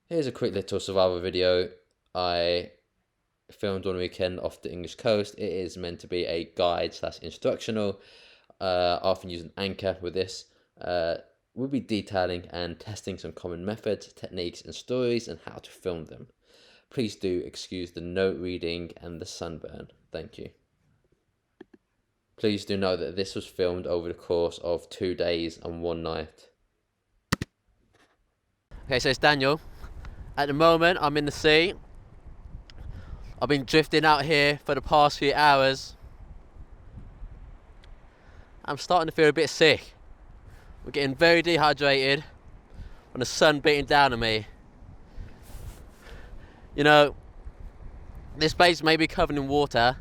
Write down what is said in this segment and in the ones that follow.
Here's a quick little survival video I filmed on the weekend off the English coast. It is meant to be a guide / instructional. I often use an anchor with this. We'll be detailing and testing some common methods, techniques and stories and how to film them. Please do excuse the note reading and the sunburn. Thank you. Please do know that this was filmed over the course of 2 days and 1 night. Okay, so it's Daniel. At the moment, I'm in the sea. I've been drifting out here for the past few hours. I'm starting to feel a bit sick. We're getting very dehydrated when the sun beating down on me. You know, this place may be covered in water,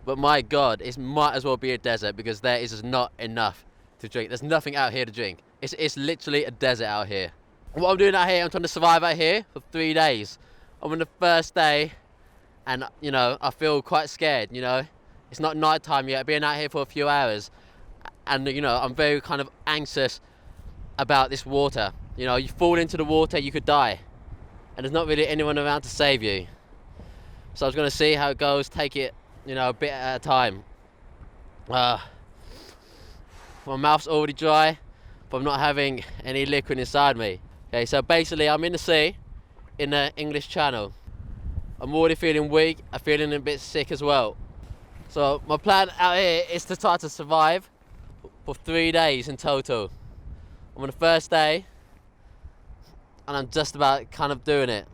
but my God, it might as well be a desert because there is just not enough to drink. There's nothing out here to drink. It's literally a desert out here. What I'm doing out here, I'm trying to survive out here for 3 days. I'm on the first day, and I feel quite scared. It's not night time yet. I've been out here for a few hours, and I'm very kind of anxious about this water. You fall into the water, you could die, and there's not really anyone around to save you. So I was going to see how it goes, take it, a bit at a time. My mouth's already dry, but I'm not having any liquid inside me. Okay, so basically I'm in the sea, in the English Channel. I'm already feeling weak, I'm feeling a bit sick as well. So my plan out here is to try to survive for 3 days in total. I'm on the first day, and I'm just about kind of doing it.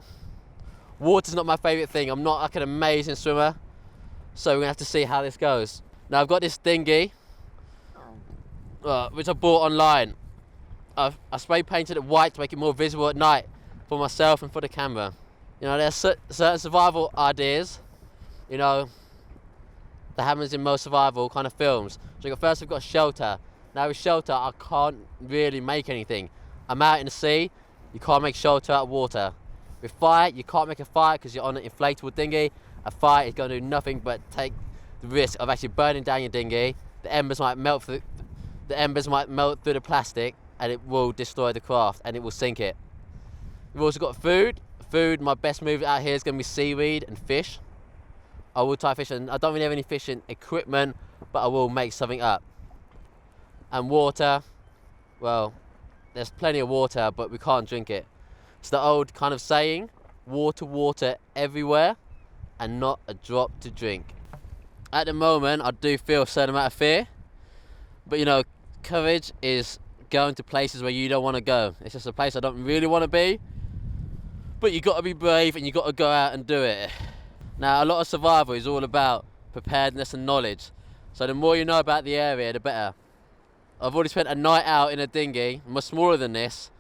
Water's not my favourite thing. I'm not like an amazing swimmer, so we're gonna have to see how this goes. Now I've got this dinghy, which I bought online. I spray painted it white to make it more visible at night for myself and for the camera. There's certain survival ideas, that happens in most survival kind of films. So first we've got shelter. Now with shelter, I can't really make anything. I'm out in the sea, you can't make shelter out of water. With fire, you can't make a fire because you're on an inflatable dinghy. A fire is going to do nothing but take the risk of actually burning down your dinghy. The embers might melt through the plastic, and it will destroy the craft and it will sink it. We've also got food. My best move out here is going to be seaweed and fish. I will try fishing. I don't really have any fishing equipment, but I will make something up. And water, well, there's plenty of water, but we can't drink it. It's the old kind of saying, water everywhere and not a drop to drink. At the moment, I do feel a certain amount of fear, but courage is going to places where you don't want to go. It's just a place I don't really want to be, but you got to be brave and you got to go out and do it. Now, a lot of survival is all about preparedness and knowledge, so the more you know about the area, the better. I've already spent a night out in a dinghy, much smaller than this,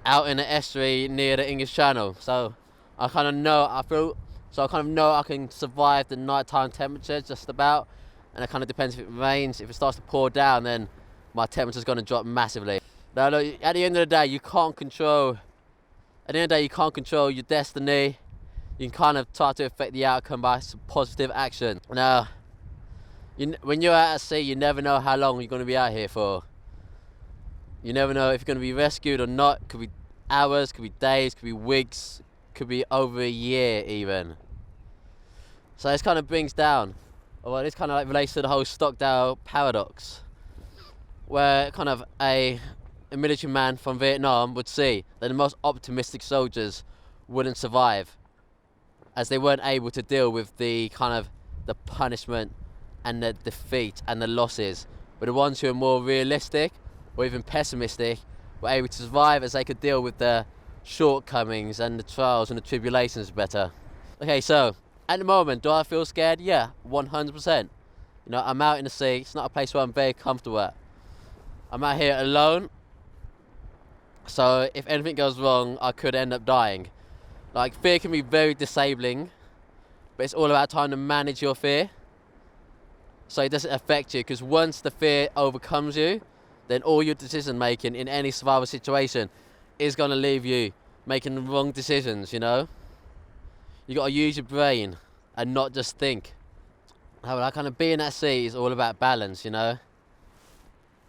out in an estuary near the English Channel, so I kind of know I can survive the nighttime temperatures just about, and it kind of depends if it rains. If it starts to pour down, then my temperature's going to drop massively. Now, look, at the end of the day, you can't control your destiny. You can kind of try to affect the outcome by some positive action. Now, when you're out at sea, you never know how long you're going to be out here for. You never know if you're going to be rescued or not. Could be hours, could be days, could be weeks, could be over a year even. So this kind of brings down, well, this kind of relates to the whole Stockdale paradox, where kind of a military man from Vietnam would see that the most optimistic soldiers wouldn't survive, as they weren't able to deal with the kind of the punishment and the defeat and the losses. But the ones who are more realistic or even pessimistic were able to survive, as they could deal with the shortcomings and the trials and the tribulations better. Okay, so at the moment, do I feel scared? Yeah, 100%. I'm out in the sea. It's not a place where I'm very comfortable at. I'm out here alone, so if anything goes wrong, I could end up dying. Like, fear can be very disabling, but it's all about trying to manage your fear so it doesn't affect you, because once the fear overcomes you, then all your decision making in any survival situation is going to leave you making the wrong decisions. You got to use your brain and not just think. Like, kind of being at sea is all about balance.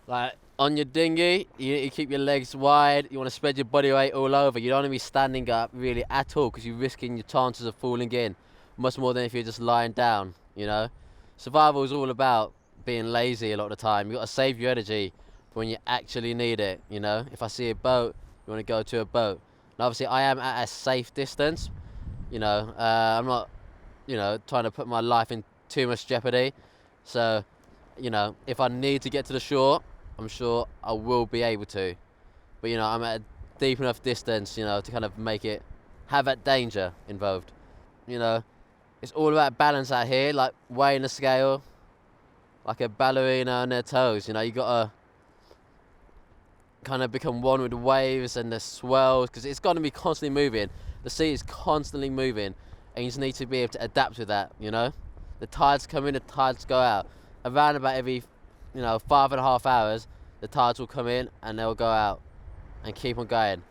Like, On your dinghy, you keep your legs wide. You want to spread your body weight all over. You don't want to be standing up really at all, because you're risking your chances of falling in much more than if you're just lying down. You know, survival is all about being lazy a lot of the time. You got to save your energy for when you actually need it. You know, if I see a boat, you want to go to a boat. And obviously, I am at a safe distance. You know, I'm not, you know, trying to put my life in too much jeopardy. So, you know, if I need to get to the shore, I'm sure I will be able to. But, you know, I'm at a deep enough distance, you know, to kind of make it have that danger involved. You know, it's all about balance out here, like weighing the scale, like a ballerina on their toes. You know, you gotta kind of become one with the waves and the swells, because it's going to be constantly moving. The sea is constantly moving, and you just need to be able to adapt with that. You know, the tides come in, the tides go out. Around about every, you know, 5.5 hours, the tides will come in and they'll go out, and keep on going.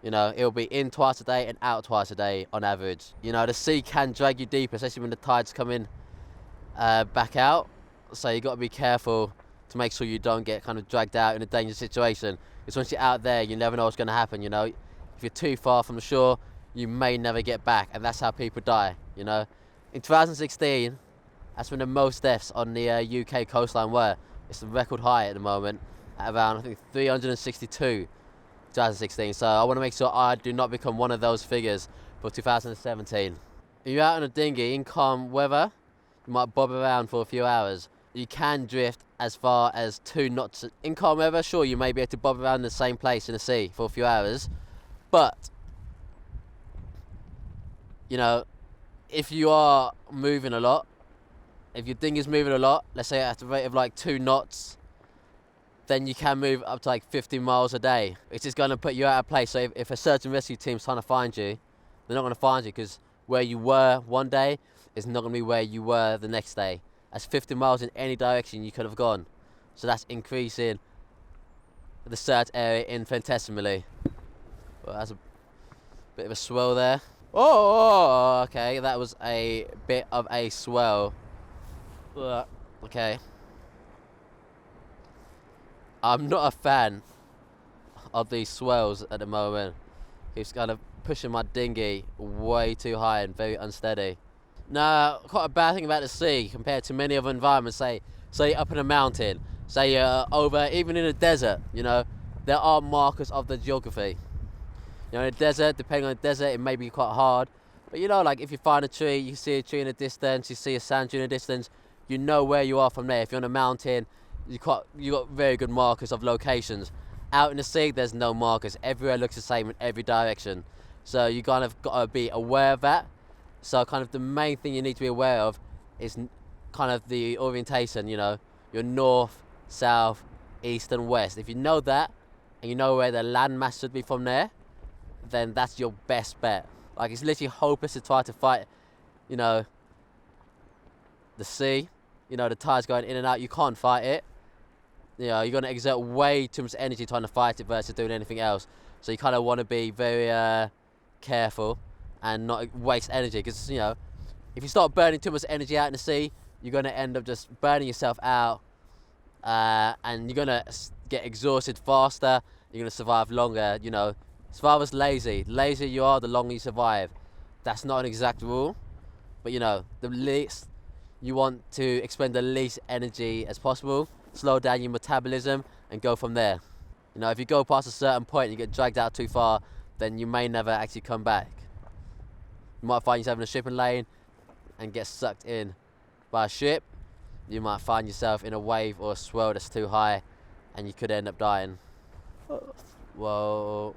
You know, it'll be in twice a day and out twice a day on average. You know, the sea can drag you deeper, especially when the tides come in back out. So you got to be careful to make sure you don't get kind of dragged out in a dangerous situation. Because once you're out there, you never know what's going to happen. You know, if you're too far from the shore, you may never get back, and that's how people die. You know, in 2016, that's when the most deaths on the UK coastline were. It's the record high at the moment, at around, I think, 362, 2016. So I want to make sure I do not become one of those figures for 2017. If you're out on a dinghy in calm weather, you might bob around for a few hours. You can drift as far as 2 knots. In calm weather, sure, you may be able to bob around the same place in the sea for a few hours, but, you know, if you are moving a lot, if your dinghy's moving a lot, let's say at a rate of like 2 knots, then you can move up to like 50 miles a day. It's just going to put you out of place. So if a search and rescue team's trying to find you, they're not going to find you, because where you were one day is not going to be where you were the next day. That's 50 miles in any direction you could have gone. So that's increasing the search area infinitesimally. Well, that's a bit of a swell there. Oh, okay, that was a bit of a swell. Okay. I'm not a fan of these swells at the moment. It's kind of pushing my dinghy way too high and very unsteady. Now, quite a bad thing about the sea compared to many other environments, say up in a mountain, say over, even in a desert, you know, there are markers of the geography. You know, in a desert, depending on the desert, it may be quite hard. But you know, like if you find a tree, you see a tree in the distance, you see a sand dune in the distance, you know where you are from there. If you're on a mountain, you got very good markers of locations. Out in the sea, there's no markers. Everywhere looks the same in every direction. So you kind of got to be aware of that. So kind of the main thing you need to be aware of is kind of the orientation, you know, your north, south, east and west. If you know that, and you know where the landmass should be from there, then that's your best bet. Like, it's literally hopeless to try to fight, you know, the sea. You know, the tide's going in and out, you can't fight it. You know, you're going to exert way too much energy trying to fight it versus doing anything else. So you kind of want to be very careful and not waste energy, because, you know, if you start burning too much energy out in the sea, you're going to end up just burning yourself out, and you're going to get exhausted faster, you're going to survive longer. You know, survival's lazy. The lazier you are, the longer you survive. That's not an exact rule, but, you know, the least you want to expend the least energy as possible, slow down your metabolism and go from there. You know, if you go past a certain point and you get dragged out too far, then you may never actually come back. You might find yourself in a shipping lane and get sucked in by a ship. You might find yourself in a wave or a swell that's too high, and you could end up dying. Whoa,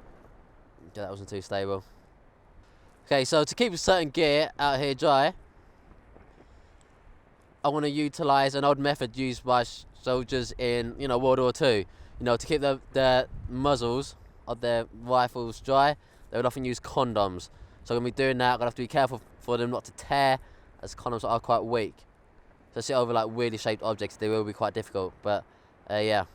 yeah, that wasn't too stable. Okay, so to keep a certain gear out here dry, I want to utilize an old method used by soldiers in, you know, World War II. You know, to keep the muzzles of their rifles dry, they would often use condoms. So I'm going to be doing that. I'm going to have to be careful for them not to tear, as condoms are quite weak. So sit over like weirdly shaped objects, they will be quite difficult. But yeah.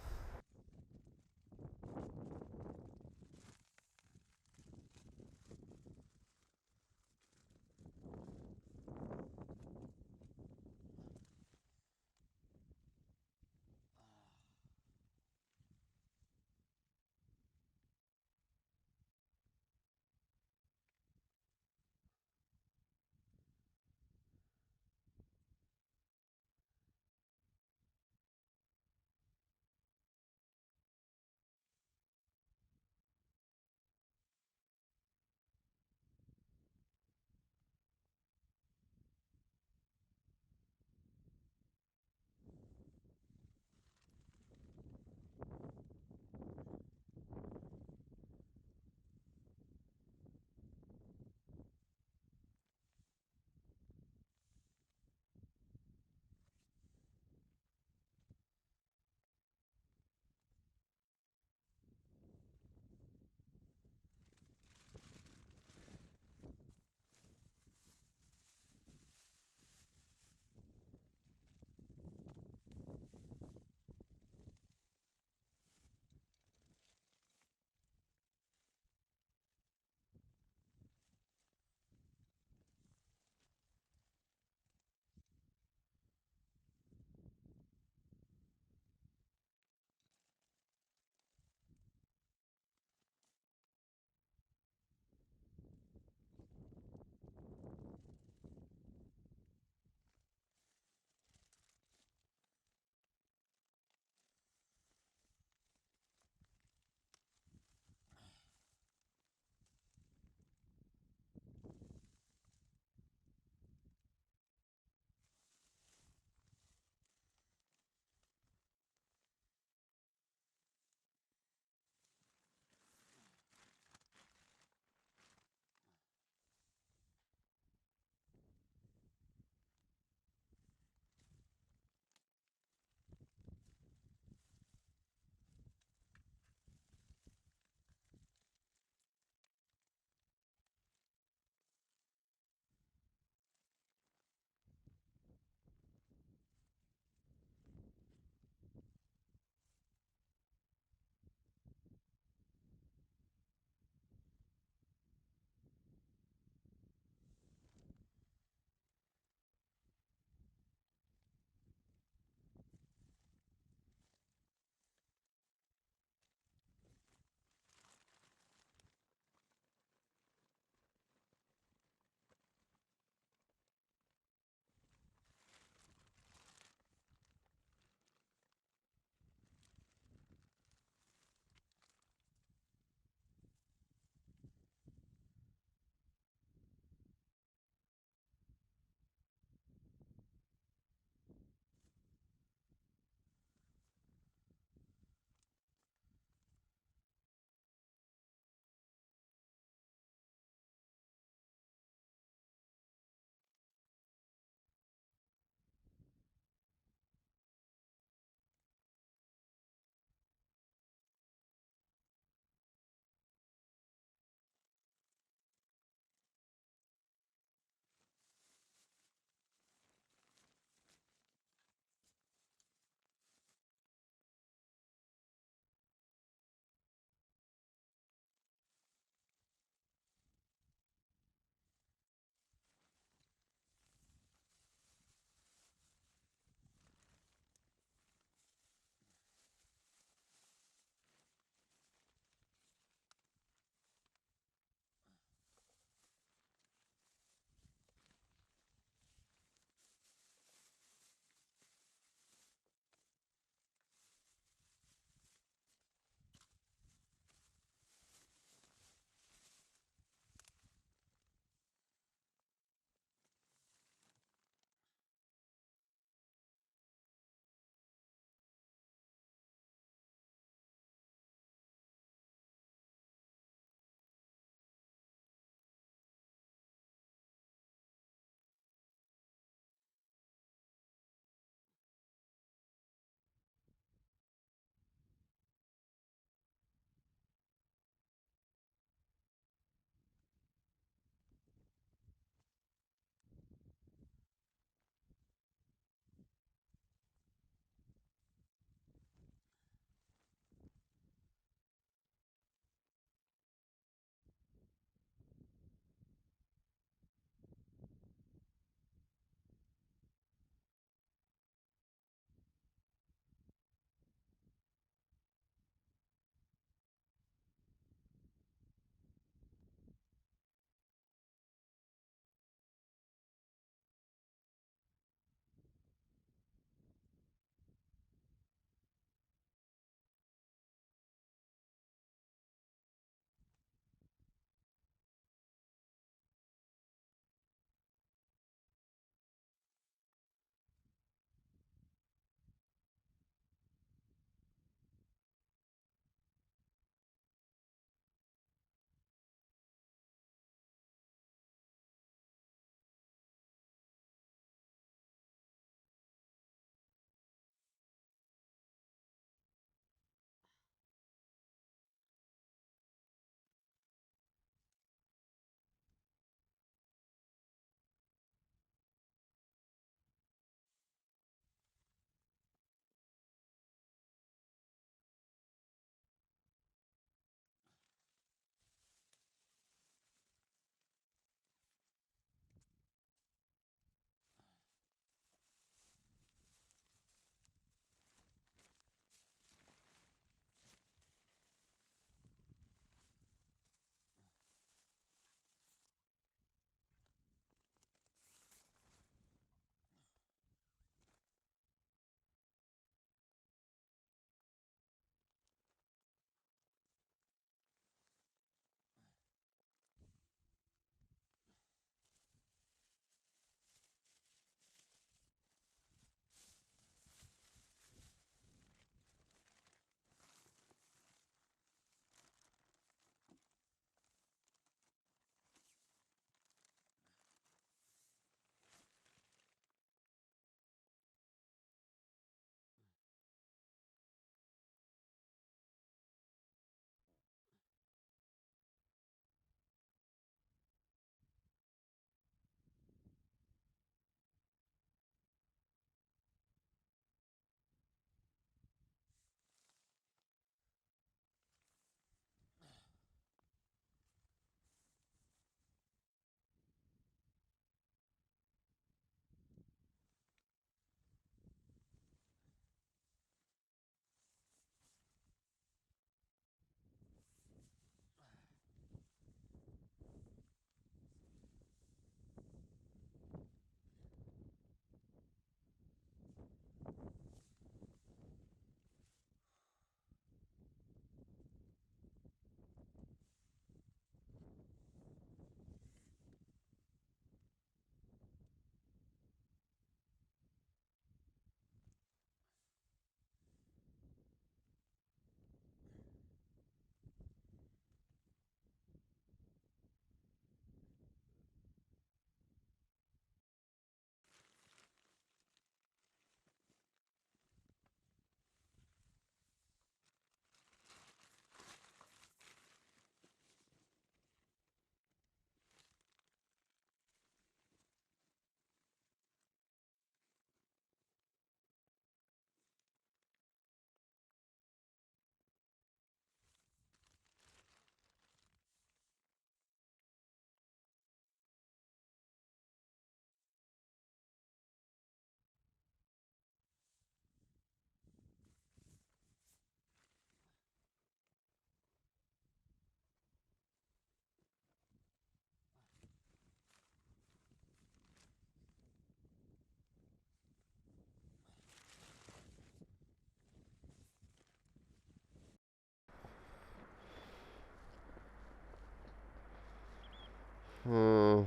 Oh.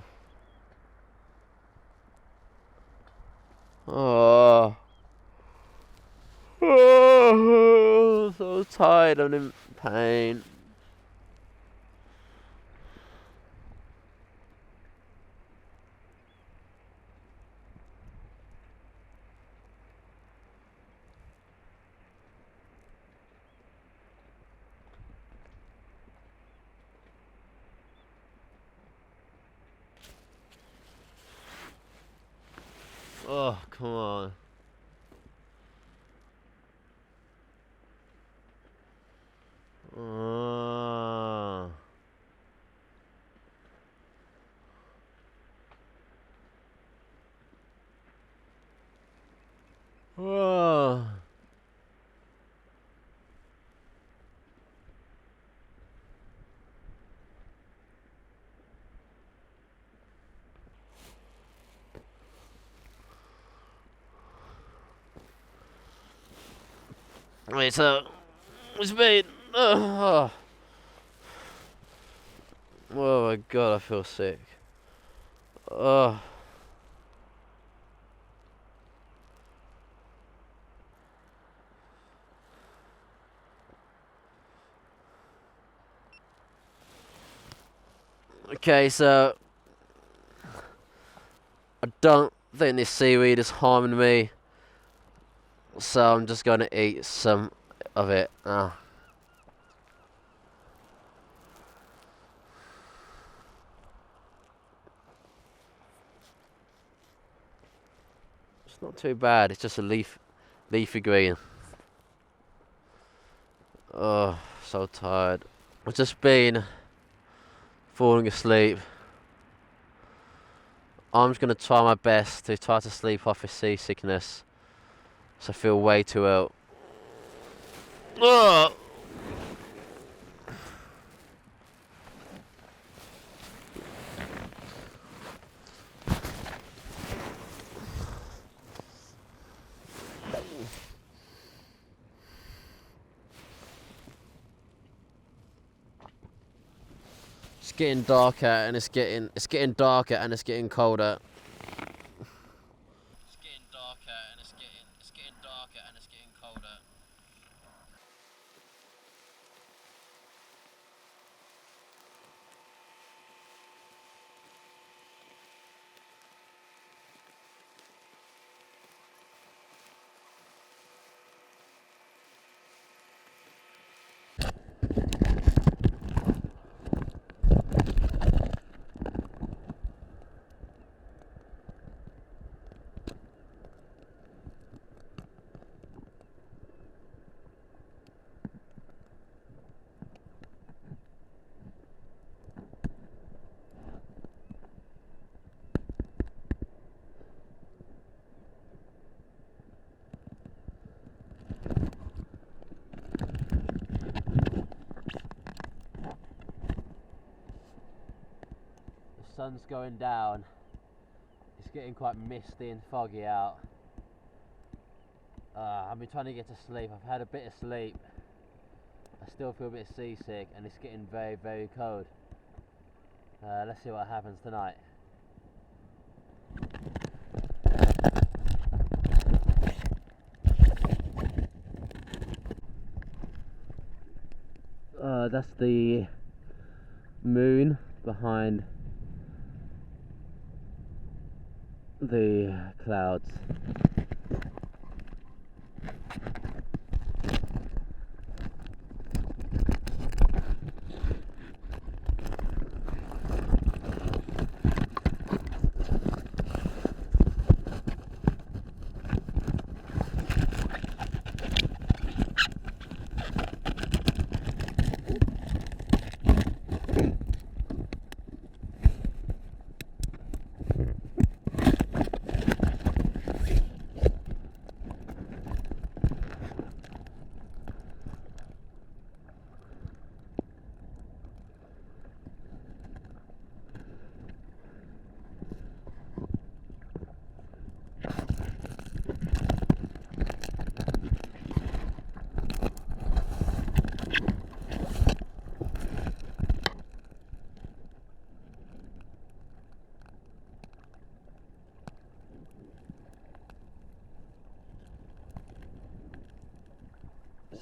Oh. Oh, so tired and in pain. Oh, come on. Oh. Oh. Wait, so it's been. Oh. Oh my god, I feel sick. Oh. Okay, so I don't think this seaweed is harming me, so I'm just gonna eat some of it. It's not too bad. It's just a leafy green. Oh, so tired. I've just been falling asleep. I'm just gonna try my best to try to sleep off this seasickness. So I feel way too ill. Oh. It's getting darker and it's getting darker and it's getting colder. It's getting darker and it's getting darker and it's getting colder. The sun's going down. It's getting quite misty and foggy out. I've been trying to get to sleep. I've had a bit of sleep. I still feel a bit seasick and it's getting very, very cold. Let's see what happens tonight. That's the moon behind the clouds.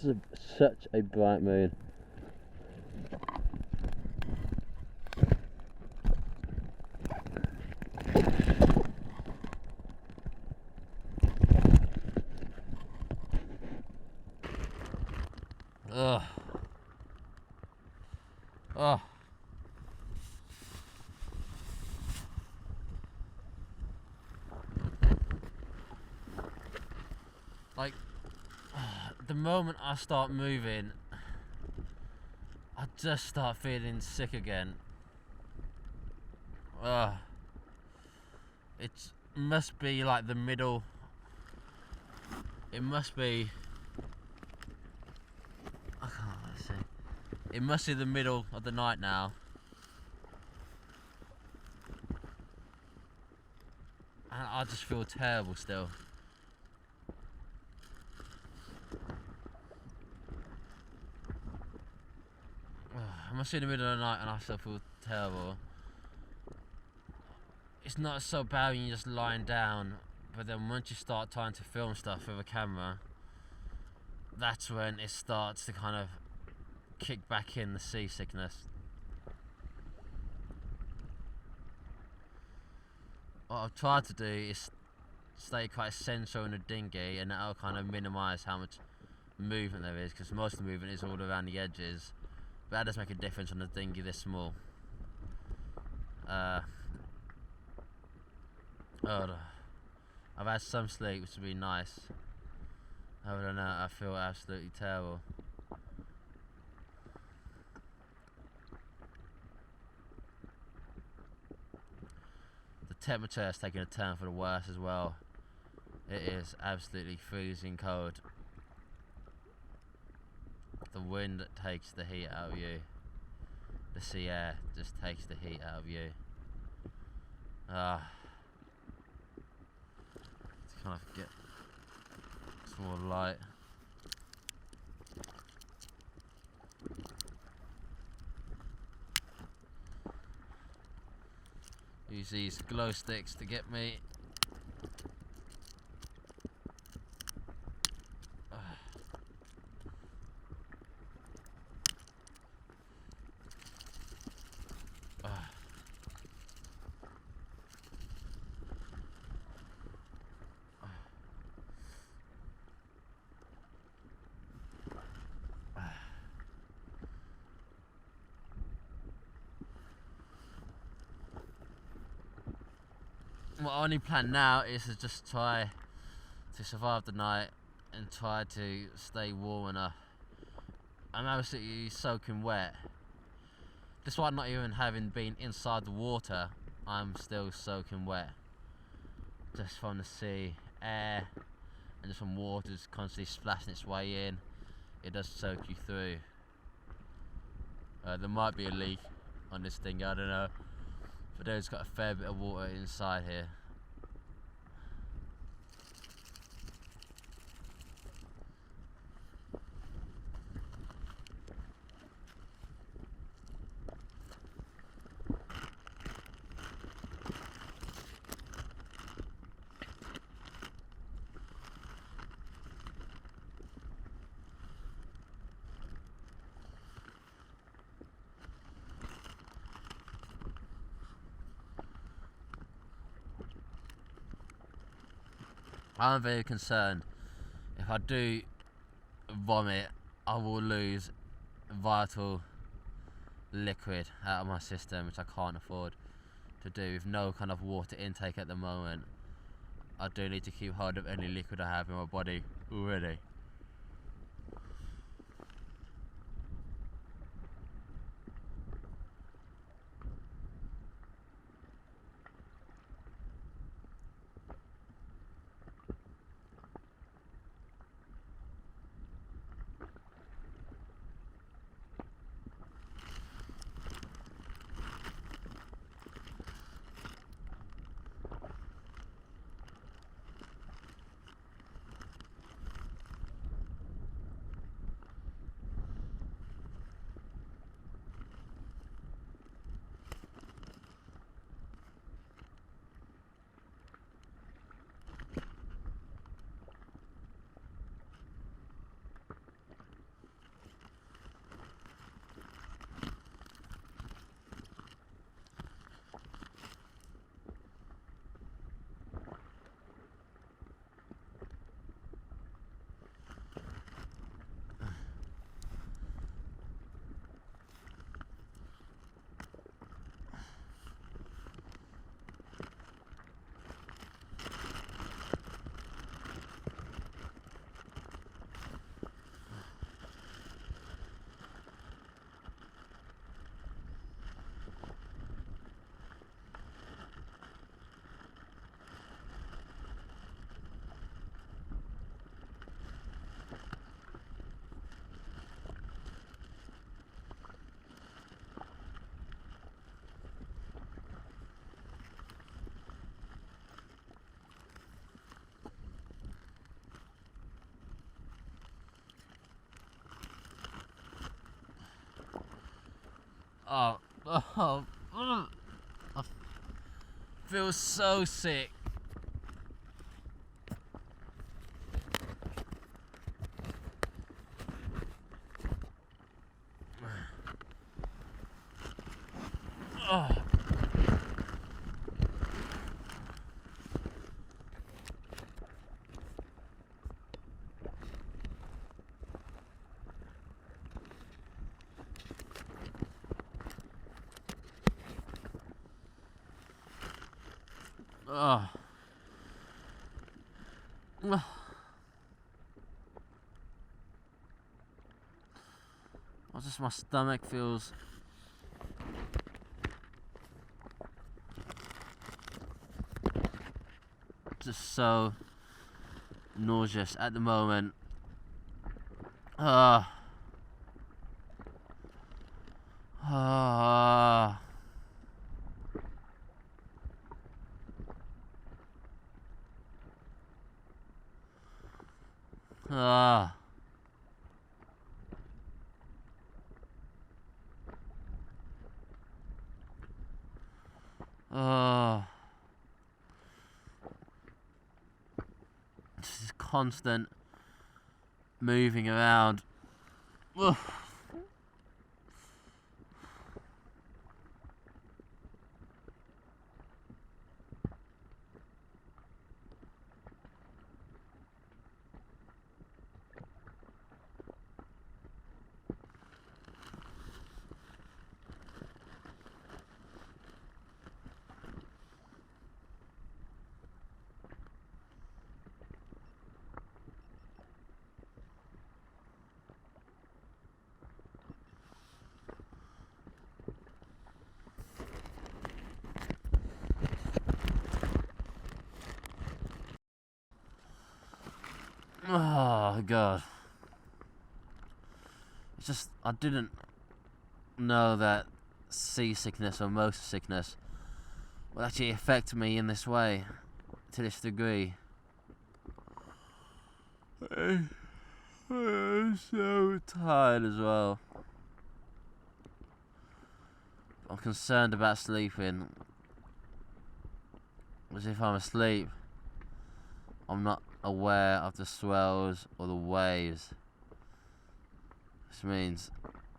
This is such a bright moon. Ugh. Oh. Like, the moment I start moving, I just start feeling sick again. Ugh. It must be like the middle. It must be. I can't see. It must be the middle of the night now. And I just feel terrible still. It must be the middle of the night and I still feel terrible. It's not so bad when you're just lying down, but then once you start trying to film stuff with a camera, that's when it starts to kind of kick back in, the seasickness. What I've tried to do is stay quite central in the dinghy, and that'll kind of minimise how much movement there is, because most of the movement is all around the edges. But that does make a difference on a dinghy this small. I've had some sleep, which would be nice. Other than that, I feel absolutely terrible. The temperature is taking a turn for the worse as well. It is absolutely freezing cold. The wind takes the heat out of you. The sea air just takes the heat out of you. To kind of get some more light. Use these glow sticks to get me. My only plan now is to just try to survive the night and try to stay warm enough. I'm absolutely soaking wet. Despite not even having been inside the water, I'm still soaking wet. Just from the sea air and just from water just constantly splashing its way in. It does soak you through. There might be a leak on this thing, I don't know. But there's got a fair bit of water inside here. I'm very concerned. If I do vomit, I will lose vital liquid out of my system, which I can't afford to do with no kind of water intake at the moment. I do need to keep hold of any liquid I have in my body already. Oh, oh, I feel so sick. Oh. Oh. Just my stomach feels just so nauseous at the moment. Ah. Ah. Ah. Oh, this is constant moving around. Ugh. Oh God. It's just, I didn't know that seasickness or motion sickness would actually affect me in this way, to this degree. I'm so tired as well. I'm concerned about sleeping. As if I'm asleep, I'm not aware of the swells or the waves. Which means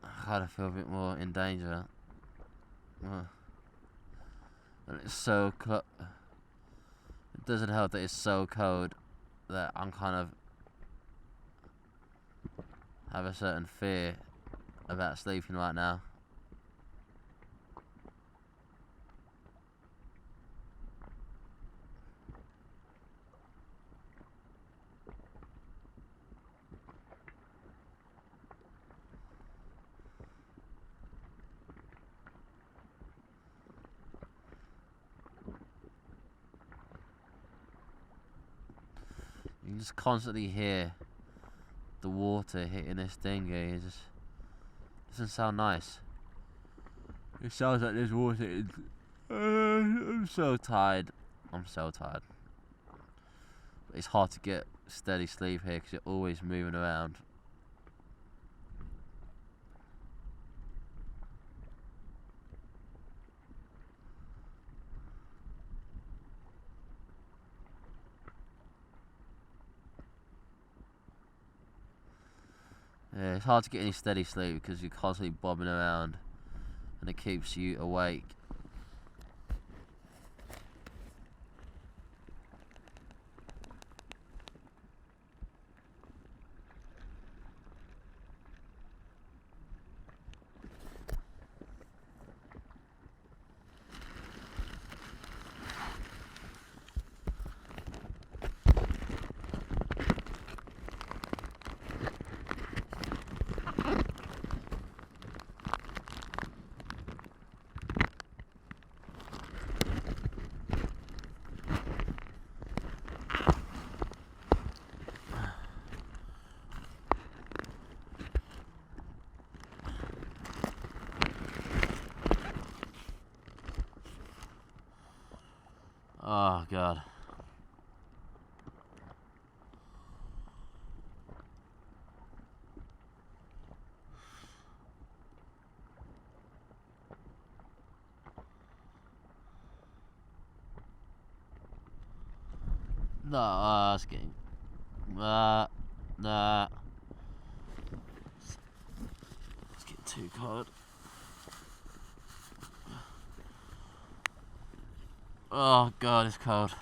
I kind of feel a bit more in danger. And it's so it doesn't help that it's so cold that I'm kind of have a certain fear about sleeping right now. You can just constantly hear the water hitting this dinghy. It just doesn't sound nice. It sounds like there's water in. I'm so tired. I'm so tired. But it's hard to get steady sleep here because you're always moving around. Yeah, it's hard to get any steady sleep because you're constantly bobbing around and it keeps you awake. Oh God. No, it's getting... Nah. It's getting too cold. Oh God, it's cold.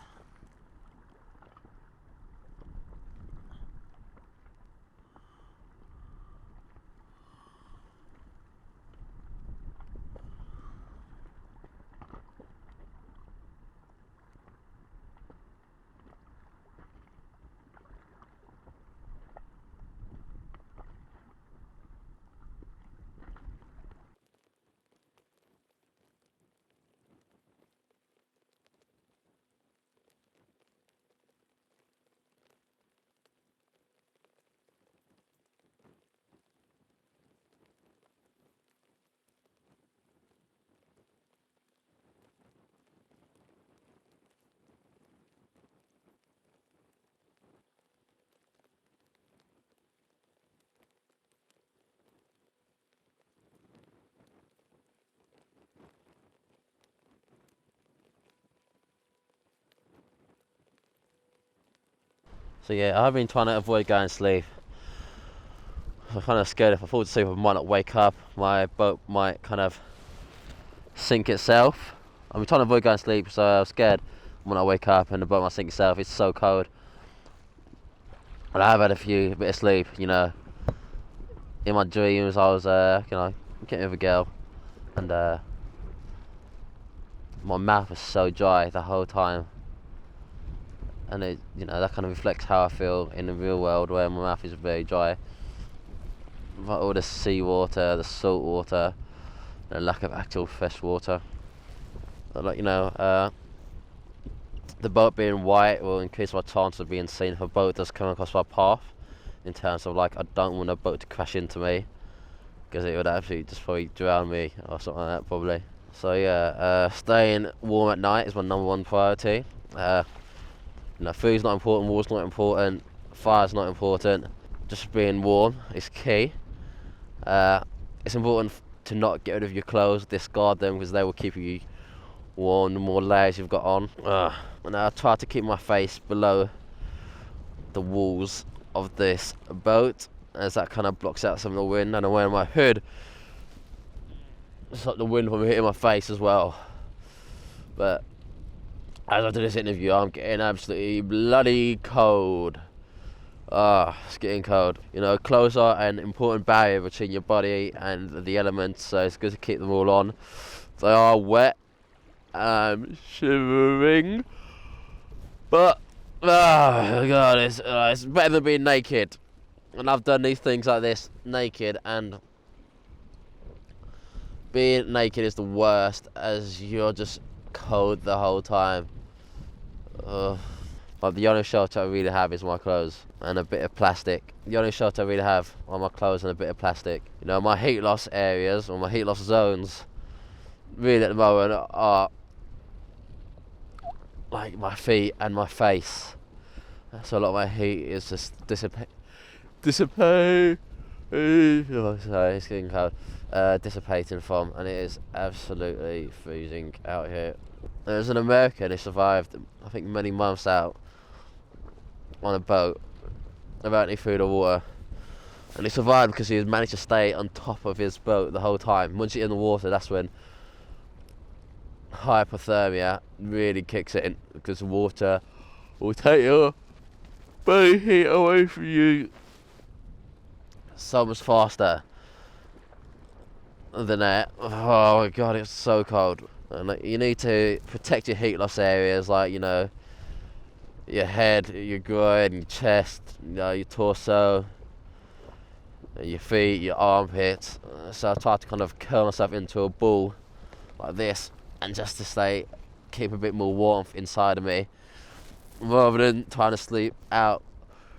So yeah, I've been trying to avoid going to sleep. I'm kind of scared if I fall asleep I might not wake up. My boat might kind of sink itself. I'm trying to avoid going to sleep, so I'm scared when I wake up and the boat might sink itself. It's so cold. And I have had a bit of sleep, you know. In my dreams I was, getting with a girl, and my mouth was so dry the whole time. And it, that kind of reflects how I feel in the real world, where my mouth is very dry. Like all the seawater, the salt water, the lack of actual fresh water. Like, the boat being white will increase my chance of being seen if a boat does come across my path. In terms of, like, I don't want a boat to crash into me, because it would absolutely just probably drown me or something like that, probably. So yeah, staying warm at night is my #1 priority. Food's not important, water's not important, fire's not important. Just being warm is key. It's important to not get rid of your clothes, discard them, because they will keep you warm the more layers you've got on. And I try to keep my face below the walls of this boat, as that kind of blocks out some of the wind, and I'm wearing my hood to stop the wind from hitting my face as well. But as I do this interview, I'm getting absolutely bloody cold. It's getting cold. Clothes are an important barrier between your body and the elements, so it's good to keep them all on. They are wet. I'm shivering. But, oh God, it's better than being naked. And I've done these things like this naked, and being naked is the worst, as you're just cold the whole time. But the only shelter I really have is my clothes and a bit of plastic. The only shelter I really have are my clothes and a bit of plastic. My heat loss areas, or my heat loss zones, really at the moment are like my feet and my face. So a lot of my heat is just dissipate. Oh, sorry, it's getting cold. Dissipating from, and it is absolutely freezing out here. There's an American who survived, I think, many months out on a boat without any food or water, and he survived because he had managed to stay on top of his boat the whole time. Once you're in the water, that's when hypothermia really kicks in, because the water will take your body heat away from you so much faster than that. Oh my God, it's so cold. And you need to protect your heat loss areas, like, your head, your groin, your chest, your torso, your feet, your armpits. So I try to kind of curl myself into a ball like this, and just to keep a bit more warmth inside of me, rather than trying to sleep out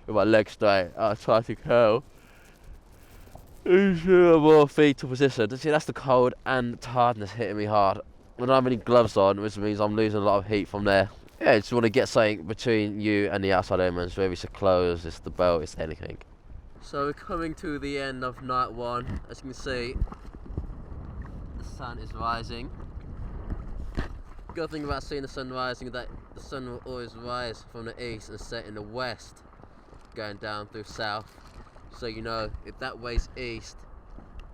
with my legs straight. I try to curl into a more fetal position. See, that's the cold and tiredness hitting me hard. I don't have any gloves on, which means I'm losing a lot of heat from there. Yeah, just want to get something between you and the outside elements, whether it's the clothes, it's the belt, it's anything. So we're coming to the end of night 1. As you can see, the sun is rising. good thing about seeing the sun rising is that the sun will always rise from the east and set in the west, going down through south. So you know, if that way's east,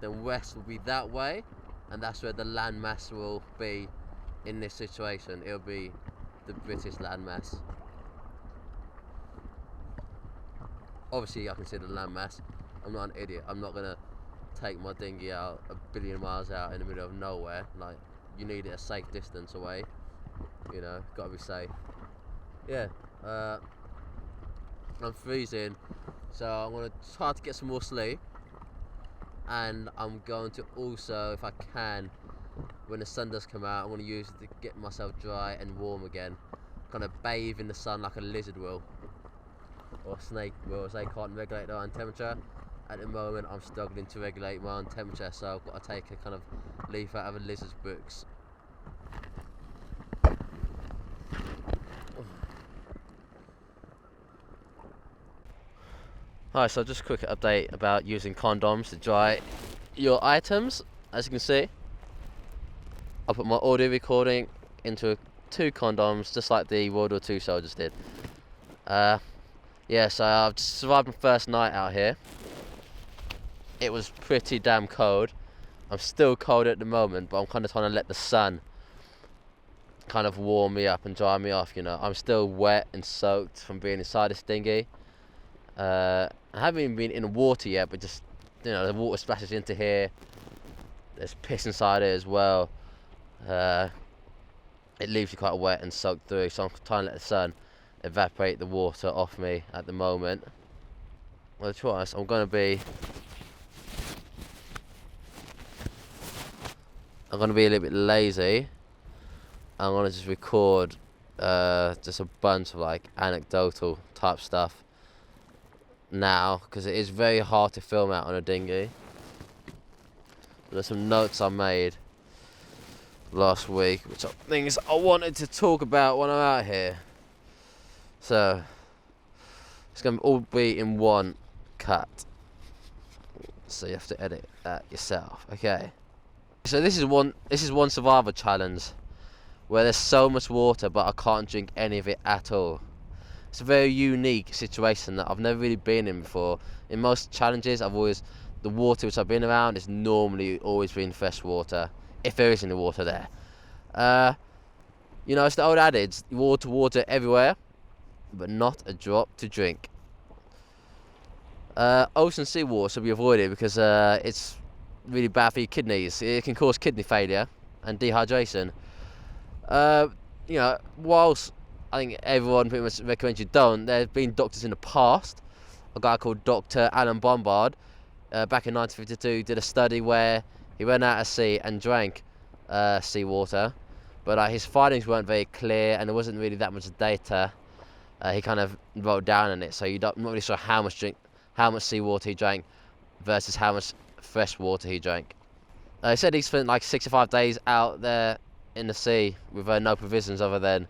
then west will be that way, and that's where the landmass will be in this situation. It'll be the British landmass. Obviously I can see the landmass. I'm not an idiot. I'm not gonna take my dinghy out a billion miles out in the middle of nowhere. Like, you need it a safe distance away, you know, gotta be safe. Yeah, I'm freezing, so I'm gonna try to get some more sleep, and I'm going to also, if I can, when the sun does come out, I'm gonna use it to get myself dry and warm again, kind of bathe in the sun like a lizard will, or a snake will, as they can't regulate their own temperature. At the moment, I'm struggling to regulate my own temperature, so I've got to take a kind of leaf out of a lizard's books. Alright, so just a quick update about using condoms to dry your items. As you can see, I put my audio recording into 2 condoms, just like the World War II soldiers did. Yeah, so I've survived my first night out here. It was pretty damn cold. I'm still cold at the moment, but I'm kind of trying to let the sun kind of warm me up and dry me off, you know. I'm still wet and soaked from being inside this dinghy. I haven't even been in the water yet, but just, you know, the water splashes into here. There's piss inside it as well. It leaves you quite wet and soaked through, so I'm trying to let the sun evaporate the water off me at the moment. Well, to be honest, I'm going to be a little bit lazy. I'm going to just record just a bunch of like anecdotal type stuff now, because it is very hard to film out on a dinghy. There's some notes I made last week, which are things I wanted to talk about when I'm out here. So it's going to all be in one cut, so you have to edit that yourself. Okay. So this is one survival challenge where there's so much water, but I can't drink any of it at all. It's a very unique situation that I've never really been in before. In most challenges, the water which I've been around is normally always been fresh water, if there is any water there. You know, it's the old adage, water everywhere, but not a drop to drink. Ocean seawater should be avoided because it's really bad for your kidneys. It can cause kidney failure and dehydration. You know, whilst I think everyone pretty much recommends you don't, there have been doctors in the past. A guy called Dr. Alan Bombard, back in 1952, did a study where he went out at sea and drank seawater, but his findings weren't very clear and there wasn't really that much data. He kind of wrote down on it, so I'm not really sure how much seawater he drank versus how much fresh water he drank. He said he spent like 65 days out there in the sea with no provisions other than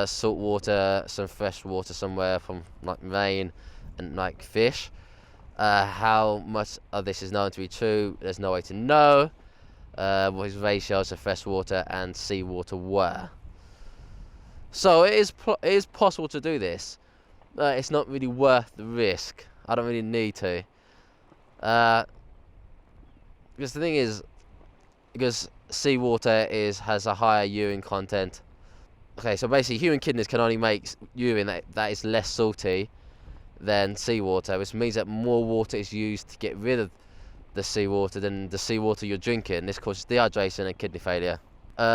salt water, some fresh water somewhere from like rain, and like fish. How much of this is known to be true, there's no way to know. What his ratios of fresh water and seawater were. So it is possible to do this. It's not really worth the risk. I don't really need to. Because the thing is, because seawater has a higher urine content. Okay, so basically human kidneys can only make urine that is less salty than seawater, which means that more water is used to get rid of the seawater than the seawater you're drinking. This causes dehydration and kidney failure.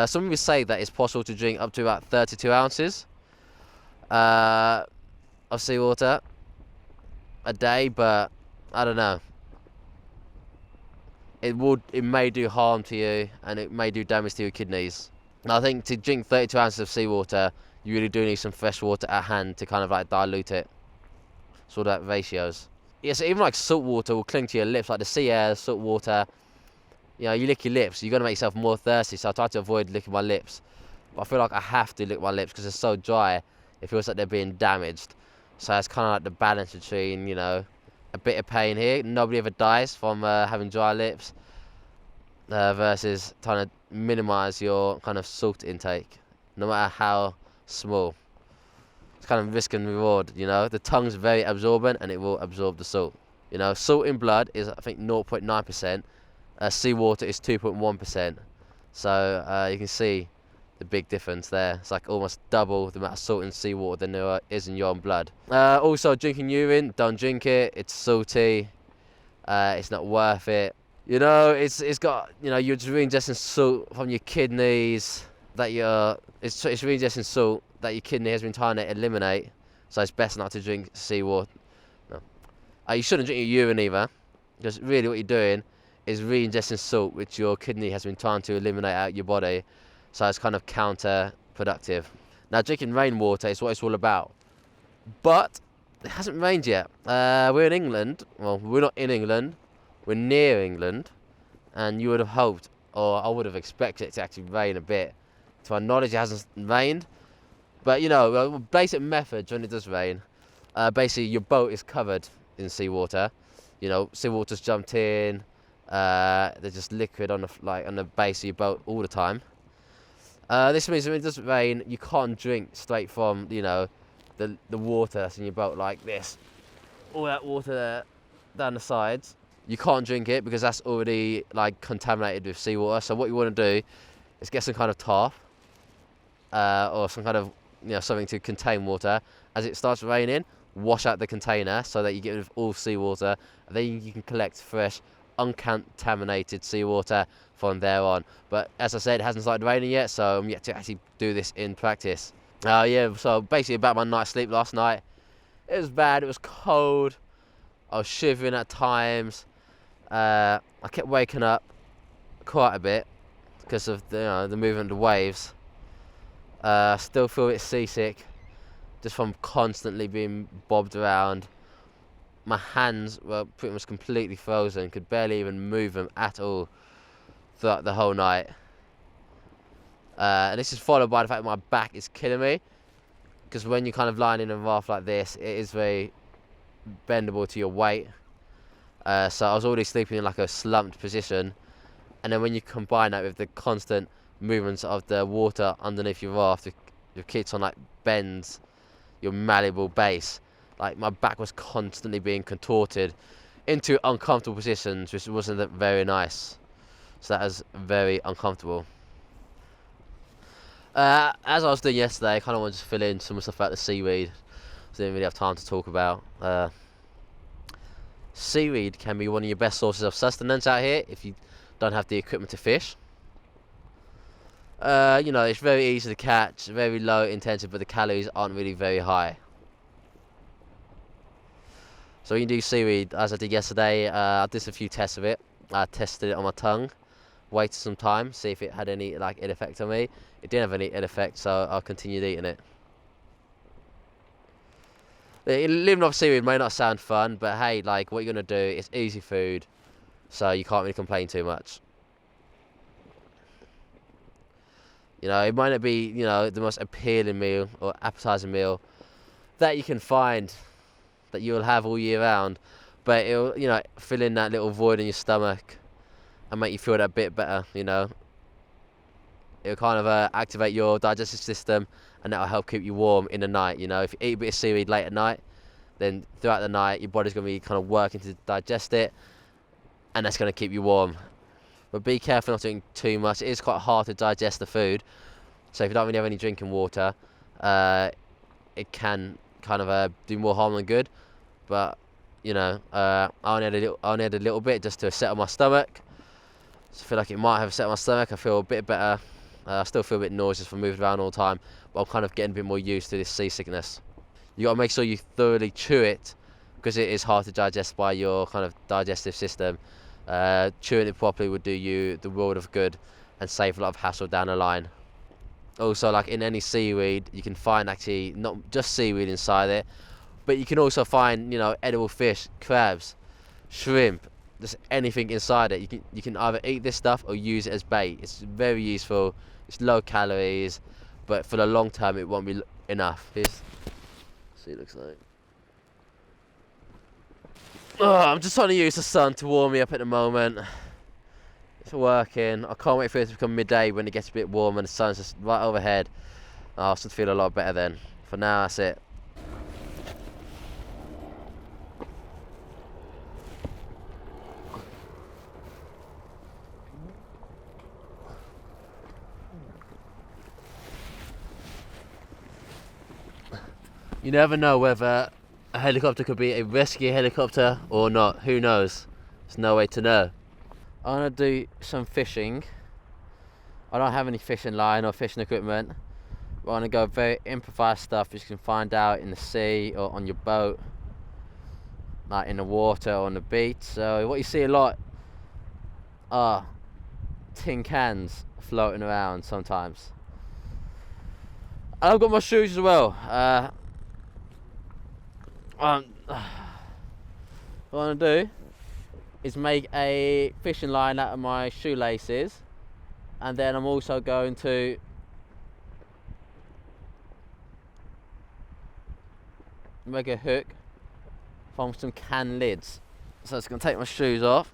Some people say that it's possible to drink up to about 32 ounces of seawater a day, but I don't know. It may do harm to you, and it may do damage to your kidneys. And I think to drink 32 ounces of seawater, you really do need some fresh water at hand to kind of like dilute it. Sort of ratios. Yes, even like salt water will cling to your lips, like the sea air, salt water. You know, you lick your lips, you're gonna make yourself more thirsty. So I try to avoid licking my lips, but I feel like I have to lick my lips because they're so dry. It feels like they're being damaged. So it's kind of like the balance between, you know, a bit of pain here. Nobody ever dies from having dry lips versus trying to minimize your kind of salt intake, no matter how small. It's kind of risk and reward, you know. The tongue's very absorbent and it will absorb the salt. You know, salt in blood is, I think, 0.9%. Seawater is 2.1%. So you can see the big difference there. It's like almost double the amount of salt in seawater than there is in your own blood. Also, drinking urine, don't drink it. It's salty. It's not worth it. You know, it's got, you know, you're just reingesting salt from your kidneys that it's reingesting salt that your kidney has been trying to eliminate. So it's best not to drink seawater. No. You shouldn't drink your urine either, because really what you're doing is reingesting salt which your kidney has been trying to eliminate out your body. So it's kind of counterproductive. Now, drinking rainwater is what it's all about. But it hasn't rained yet. We're in England. Well, we're not in England. We're near England. And you would have hoped, or I would have expected it to actually rain a bit. To my knowledge, it hasn't rained. But, you know, basic methods when it does rain. Basically, your boat is covered in seawater. You know, seawater's jumped in. There's just liquid on the base of your boat all the time. This means when it does rain, you can't drink straight from, you know, the water that's in your boat like this. All that water there down the sides. You can't drink it because that's already like contaminated with seawater. So what you want to do is get some kind of tarp or some kind of, you know, something to contain water. As it starts raining, wash out the container so that you get rid of all seawater, and then you can collect fresh, uncontaminated seawater from there on. But as I said, it hasn't started raining yet, so I'm yet to actually do this in practice. Yeah, so basically about my night's sleep last night. It was bad, it was cold, I was shivering at times. I kept waking up quite a bit because of the movement of the waves. Still feel a bit seasick just from constantly being bobbed around. My hands were pretty much completely frozen, could barely even move them at all throughout the whole night. And this is followed by the fact that my back is killing me, because when you're kind of lying in a raft like this, it is very bendable to your weight. So I was already sleeping in like a slumped position, and then when you combine that with the constant movements of the water underneath your raft, your keeps on like bends your malleable base, like my back was constantly being contorted into uncomfortable positions, which wasn't very nice. So that was very uncomfortable. As I was doing yesterday, I kind of wanted to fill in some stuff about the seaweed. So I didn't really have time to talk about. Seaweed can be one of your best sources of sustenance out here if you don't have the equipment to fish. You know, it's very easy to catch, very low intensity, but the calories aren't really very high. So you can do seaweed, as I did yesterday. I did a few tests of it. I tested it on my tongue, waited some time, see if it had any ill effect on me. It didn't have any ill effect, so I continued eating it. Living off seaweed may not sound fun, but hey, like, what you're gonna do, it's easy food, so you can't really complain too much. You know, it might not be, you know, the most appealing meal or appetizing meal that you can find, that you'll have all year round, but it'll, you know, fill in that little void in your stomach and make you feel that bit better, you know. It'll kind of activate your digestive system, and that'll help keep you warm in the night, you know. If you eat a bit of seaweed late at night, then throughout the night your body's going to be kind of working to digest it, and that's going to keep you warm. But be careful not to eat too much. It is quite hard to digest the food, so if you don't really have any drinking water, it can kind of do more harm than good. But you know, I only had a little bit just to settle my stomach. So I feel like it might have settled my stomach. I feel a bit better. I still feel a bit nauseous from moving around all the time, but I'm kind of getting a bit more used to this seasickness. You got to make sure you thoroughly chew it, because it is hard to digest by your kind of digestive system. Chewing it properly would do you the world of good and save a lot of hassle down the line. Also, like in any seaweed, you can find actually not just seaweed inside it, but you can also find, you know, edible fish, crabs, shrimp, just anything inside it. You can either eat this stuff or use it as bait. It's very useful. It's low calories, but for the long term, it won't be enough. See what it looks like. Oh, I'm just trying to use the sun to warm me up at the moment. It's working. I can't wait for it to become midday when it gets a bit warm and the sun's just right overhead. I'll start to feel a lot better then. For now, that's it. You never know whether a helicopter could be a rescue helicopter or not. Who knows? There's no way to know. I'm gonna do some fishing. I don't have any fishing line or fishing equipment. We're gonna go very improvised stuff which you can find out in the sea or on your boat, like in the water or on the beach. So what you see a lot are tin cans floating around sometimes. And I've got my shoes as well. What I want to do is make a fishing line out of my shoelaces, and then I'm also going to make a hook from some can lids. So it's going to take my shoes off.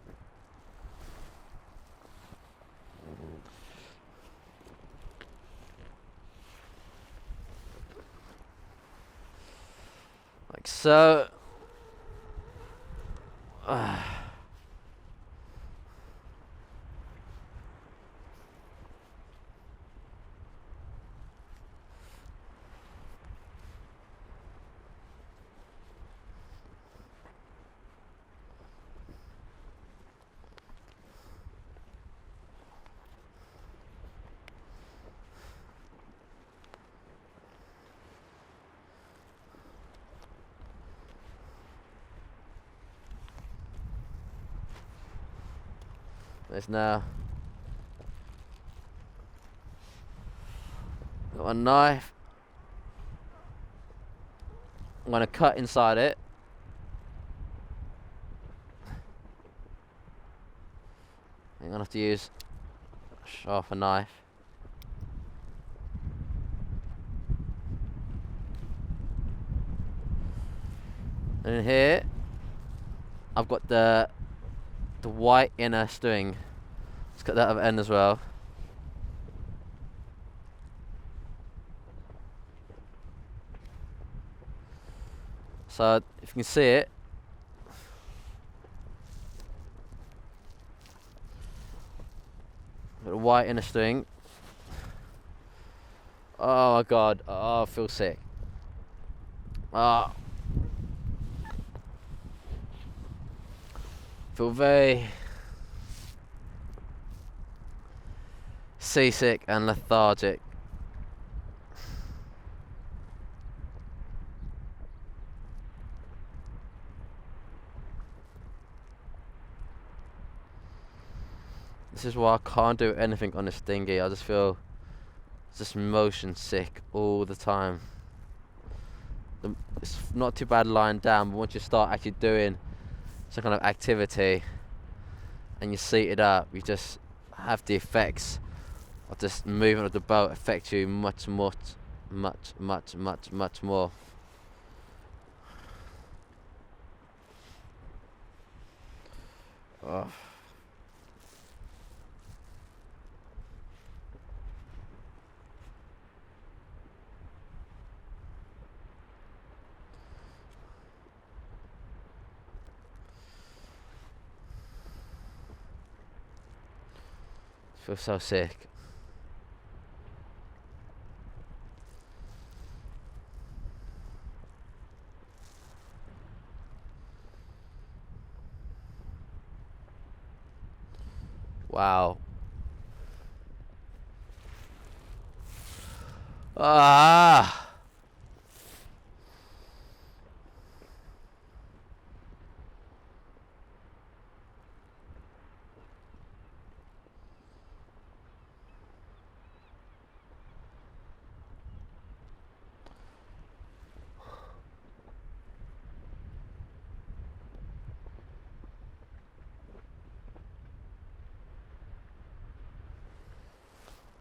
Like so. There's now got a knife. I'm going to cut inside it. I'm going to have to use a sharper knife. And in here I've got the white inner string. Let's cut that other end as well. So if you can see it, got the white inner string. Oh my god, oh I feel sick. Feel very seasick and lethargic. This is why I can't do anything on this dinghy. I just feel just motion sick all the time. It's not too bad lying down, but once you start actually doing some kind of activity and you seat it up, you just have the effects of this movement of the boat affect you much more. Oh. I feel so sick. Wow. Ah.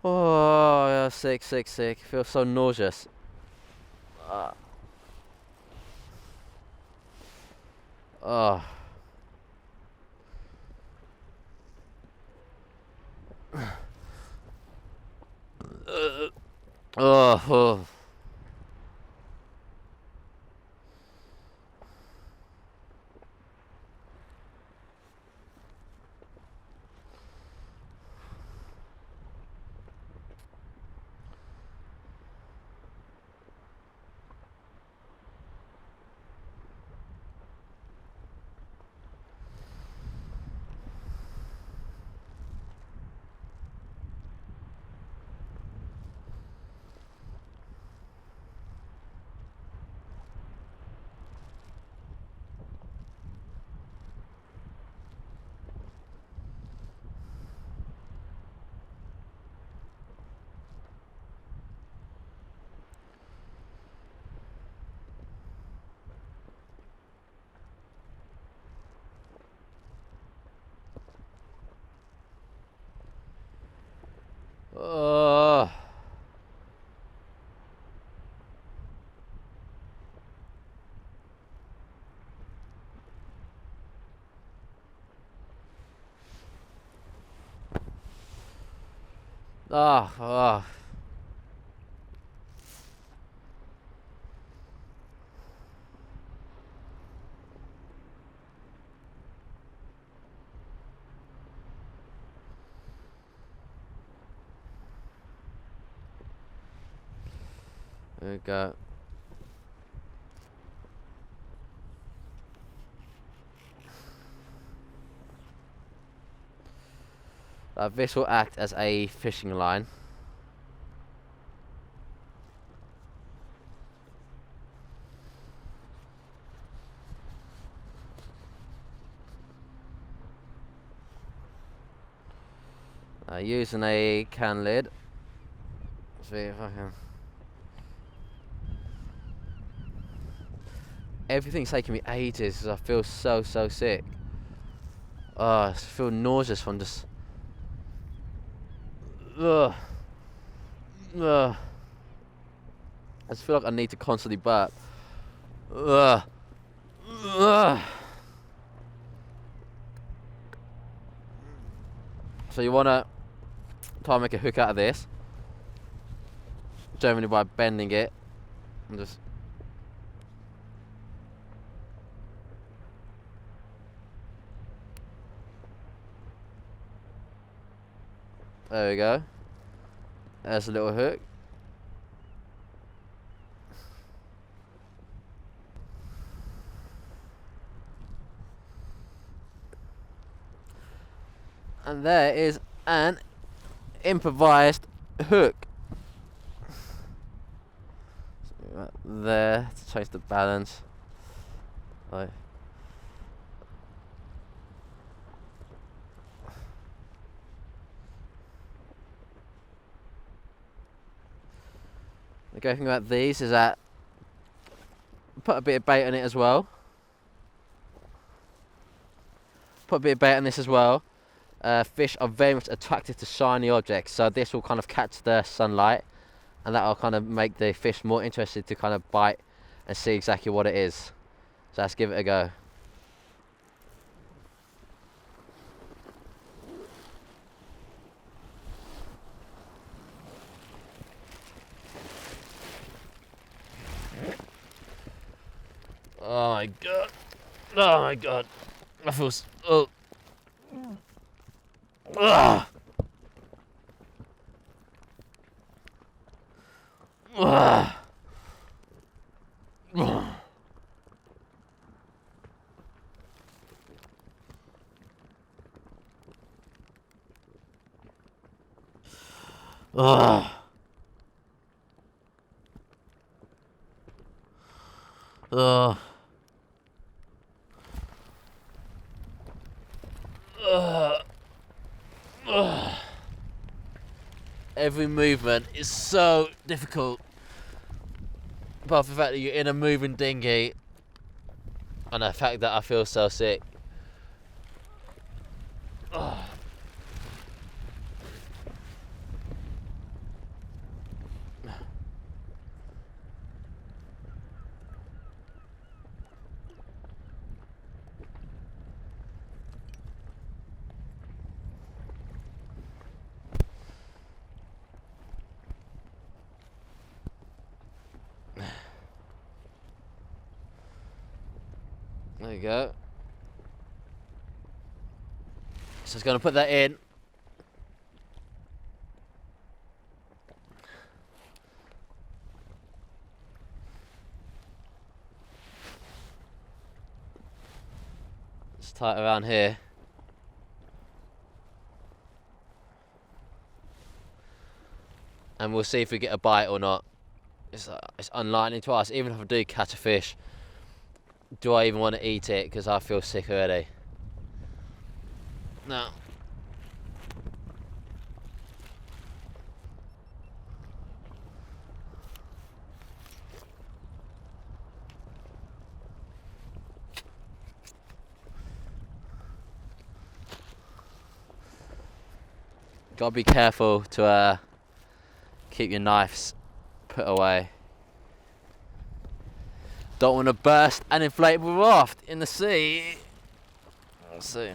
Oh, yeah, sick. Feel so nauseous. Oh. Oh. Oh. Oh. Oh. There we go. This will act as a fishing line. Using a can lid. See if I can. Everything's taking me ages because I feel so sick. Oh, I feel nauseous from just. Ugh. Ugh. I just feel like I need to constantly burp. Ugh. Ugh. So you wanna try and make a hook out of this, generally by bending it and just. There we go. There's a little hook. And there is an improvised hook. Right there to change the balance. Right. The great thing about these is that put a bit of bait on it as well. Put a bit of bait on this as well. Fish are very much attracted to shiny objects, so this will kind of catch the sunlight, and that will kind of make the fish more interested to kind of bite and see exactly what it is. So let's give it a go. Oh my god. Oh my god. I feel oh. Ugh. Ugh. Ugh. Ugh. Ugh. Ugh. Ugh. Every movement is so difficult. Apart from the fact that you're in a moving dinghy, and the fact that I feel so sick. Ugh. There you go. So it's going to put that in. It's tight around here. And we'll see if we get a bite or not. It's unlikely to us. Even if I do catch a fish, do I even want to eat it? Because I feel sick already. No. Gotta be careful to keep your knives put away. Don't want to burst an inflatable raft in the sea. Let's see.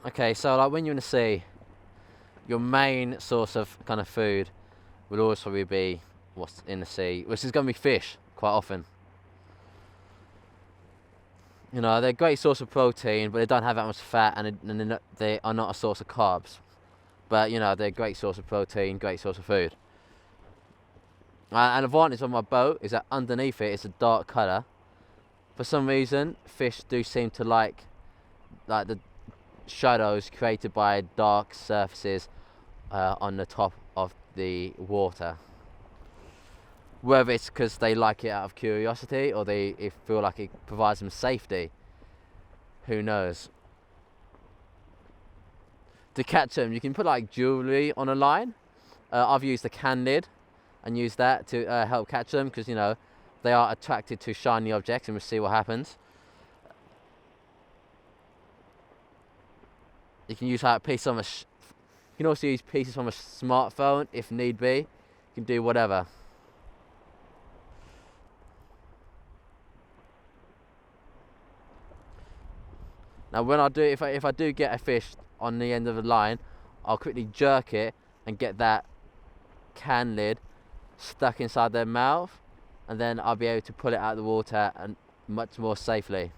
Okay, so like when you're in the sea, your main source of kind of food will always probably be what's in the sea, which is going to be fish quite often. You know, they're a great source of protein, but they don't have that much fat, and they are not a source of carbs. But you know, they're a great source of protein, great source of food. An advantage of my boat is that underneath it it's a dark colour. For some reason, fish do seem to like the shadows created by dark surfaces on the top of the water. Whether it's because they like it out of curiosity or they feel like it provides them safety, who knows. To catch them, you can put like jewellery on a line. I've used a can lid and used that to help catch them because, you know, they are attracted to shiny objects, and we'll see what happens. You can use like a piece of you can also use pieces from a smartphone if need be. You can do whatever. Now, when I do, if I do get a fish on the end of the line, I'll quickly jerk it and get that can lid stuck inside their mouth, and then I'll be able to pull it out of the water and much more safely.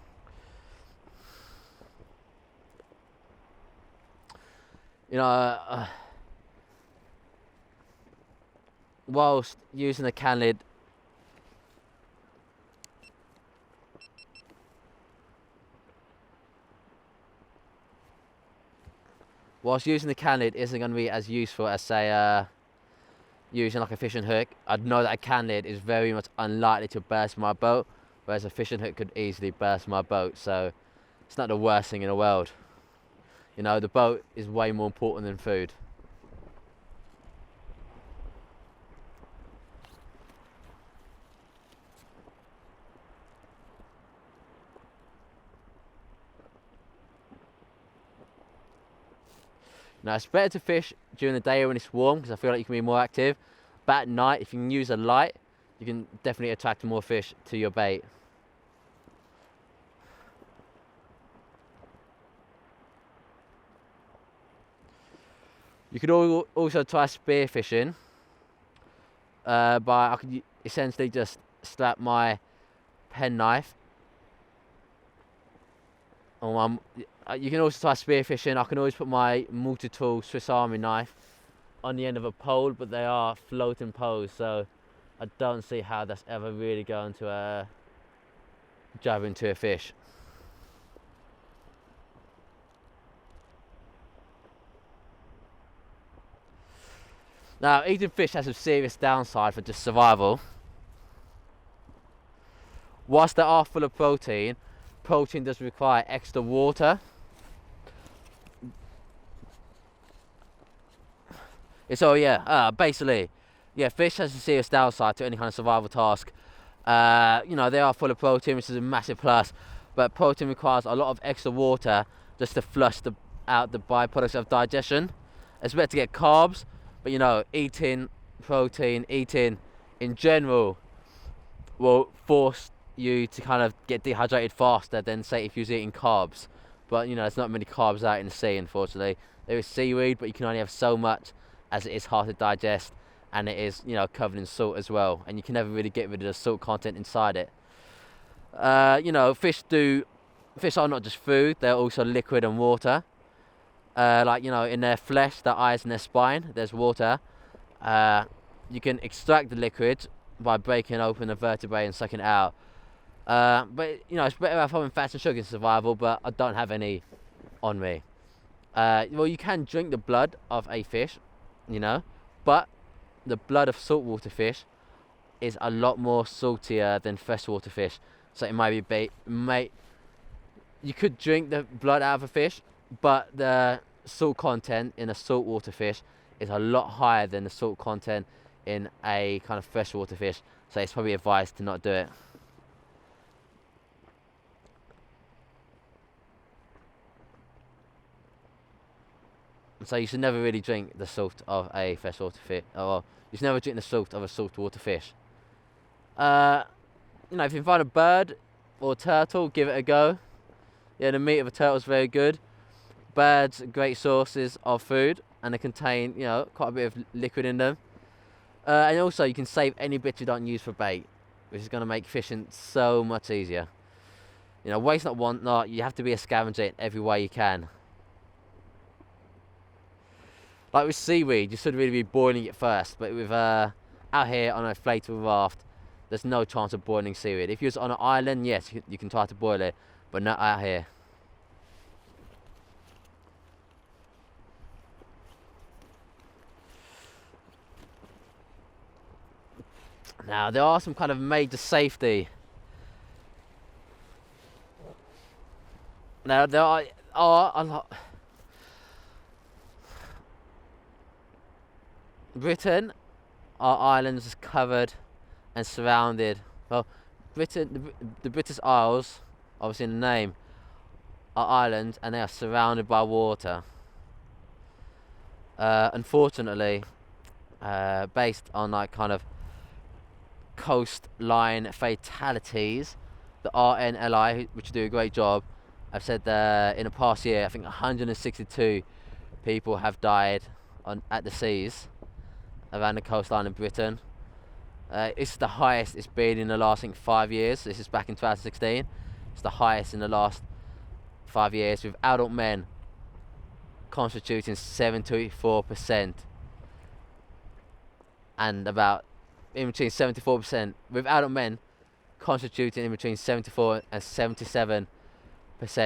You know, whilst using the can lid, isn't going to be as useful as, say, using like a fishing hook. I'd know that a can lid is very much unlikely to burst my boat, whereas a fishing hook could easily burst my boat, so it's not the worst thing in the world. You know, the boat is way more important than food. Now, it's better to fish during the day when it's warm because I feel like you can be more active. But at night, if you can use a light, you can definitely attract more fish to your bait. You could also try spearfishing, but I could essentially just strap my penknife on my. You can also try spearfishing. I can always put my multi-tool Swiss Army knife on the end of a pole, but they are floating poles, so I don't see how that's ever really going to jab into a fish. Now, eating fish has a serious downside for just survival. Whilst they are full of protein, protein does require extra water. So yeah, basically, yeah, fish has a serious downside to any kind of survival task. You know, they are full of protein, which is a massive plus, but protein requires a lot of extra water just to flush out the byproducts of digestion. It's better to get carbs, but you know, eating protein, eating in general, will force you to kind of get dehydrated faster than, say, if you was eating carbs. But you know, there's not many carbs out in the sea, unfortunately. There is seaweed, but you can only have so much, as it is hard to digest, and it is, you know, covered in salt as well, and you can never really get rid of the salt content inside it. You know, fish are not just food, they're also liquid and water. Like, you know, in their flesh, their eyes and their spine, there's water. You can extract the liquid by breaking open a vertebrae and sucking it out. But you know, it's better off having fats and sugar in survival, but I don't have any on me. Well, you can drink the blood of a fish, you know, but the blood of saltwater fish is a lot more saltier than freshwater fish. So it might be you could drink the blood out of a fish, but the salt content in a saltwater fish is a lot higher than the salt content in a kind of freshwater fish. So it's probably advised to not do it. So you should never really drink the salt of a freshwater fish, or you should never drink the salt of a saltwater fish. You know, if you find a bird or turtle, give it a go. Yeah, the meat of a turtle is very good. Birds are great sources of food, and they contain, you know, quite a bit of liquid in them. And also, you can save any bits you don't use for bait, which is going to make fishing so much easier. You know, waste not, want not. You have to be a scavenger in every way you can. Like with seaweed, you should really be boiling it first, but with out here on a inflatable raft, there's no chance of boiling seaweed. If you're on an island, yes, you can try to boil it, but not out here. Now, there are some kind of major safety. Now, there are a lot. Britain, our islands is covered and surrounded. Well, Britain, the British Isles, obviously in the name, are islands, and they are surrounded by water. Unfortunately, based on like kind of coastline fatalities, the RNLI, which do a great job, have said in the past year, I think 162 people have died at the seas around the coastline of Britain. It's the highest it's been in the last, I think, 5 years. This is back in 2016. It's the highest in the last 5 years, with adult men constituting 74%, and about in between 74%, with adult men constituting in between 74 and 77%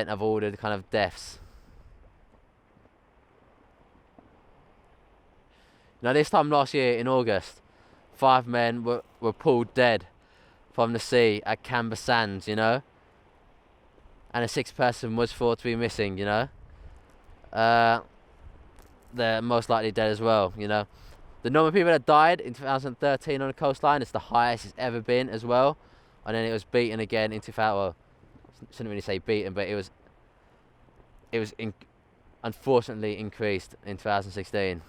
of all the kind of deaths. Now, this time last year in August, 5 men were pulled dead from the sea at Canberra Sands, you know, and a 6th person was thought to be missing, you know. They're most likely dead as well, you know. The number of people that died in 2013 on the coastline is the highest it's ever been as well, and then it was beaten again in 2000. Well, shouldn't really say beaten, but it was unfortunately increased in 2016.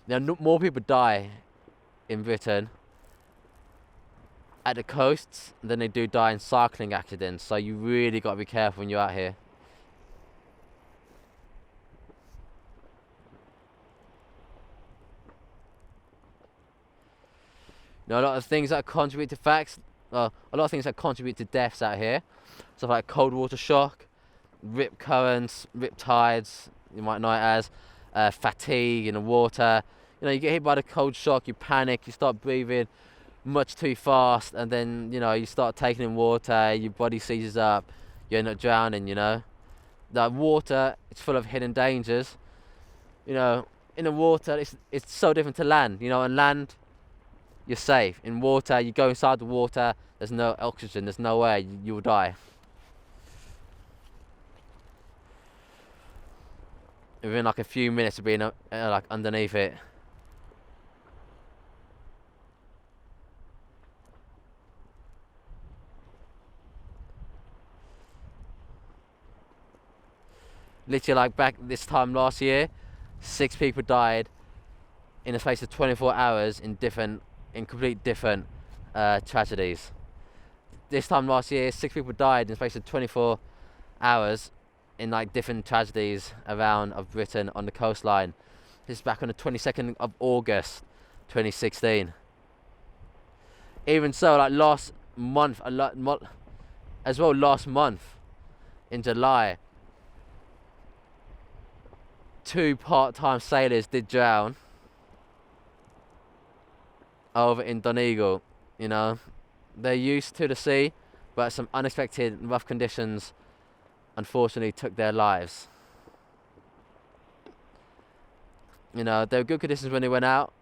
more people die in Britain at the coasts than they do die in cycling accidents. So you really got to be careful when you're out here. A lot of things that contribute to a lot of things that contribute to deaths out here. Stuff like cold water shock, rip currents, rip tides, you might know it as, fatigue in the water. You get hit by the cold shock, you panic, you start breathing much too fast, and then, you start taking in water, your body seizes up, you end up drowning, The water, it's full of hidden dangers. In the water, it's so different to land. On land, you're safe. In water, you go inside the water, there's no oxygen, there's no air, you will die. Within like a few minutes of being like underneath it. Literally, like back this time last year, 6 people died in the space of 24 hours in complete different tragedies. This time last year, 6 people died in the space of 24 hours in like different tragedies around of Britain on the coastline. This is back on the 22nd of August 2016. Even so, like last month in July, 2 part-time sailors did drown over in Donegal. They're used to the sea, but some unexpected rough conditions unfortunately took their lives. They were good conditions when they went out,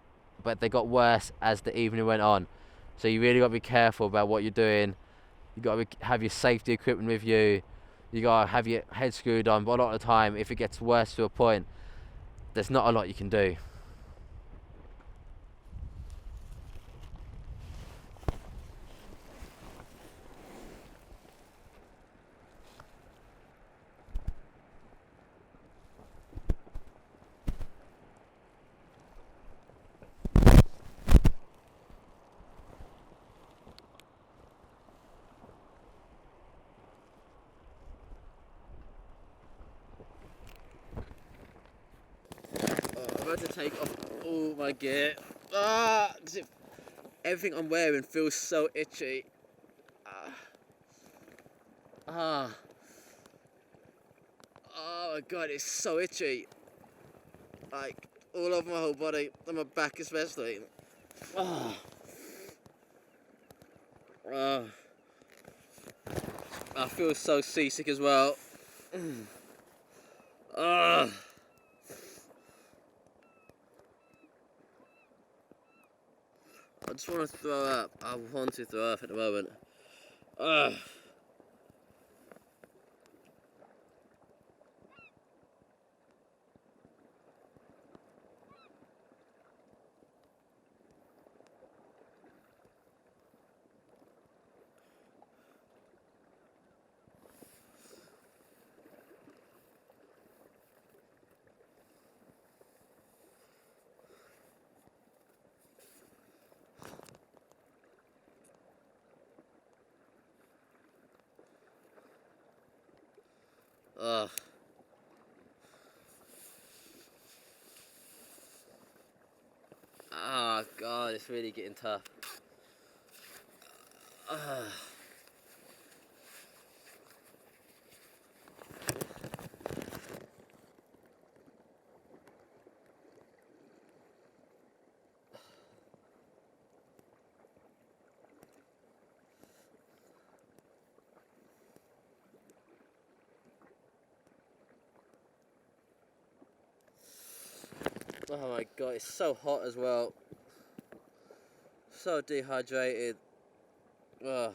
but they got worse as the evening went on. So you really got to be careful about what you're doing. You got to have your safety equipment with you. You got to have your head screwed on. But a lot of the time, if it gets worse to a point, there's not a lot you can do. I'm about to take off all my gear. Because everything I'm wearing feels so itchy. Oh my god, it's so itchy. Like, all over my whole body, and my back especially. I feel so seasick as well. I just want to throw up. I want to throw up at the moment. Oh god, it's really getting tough. Oh my god, it's so hot as well. So dehydrated. Ugh.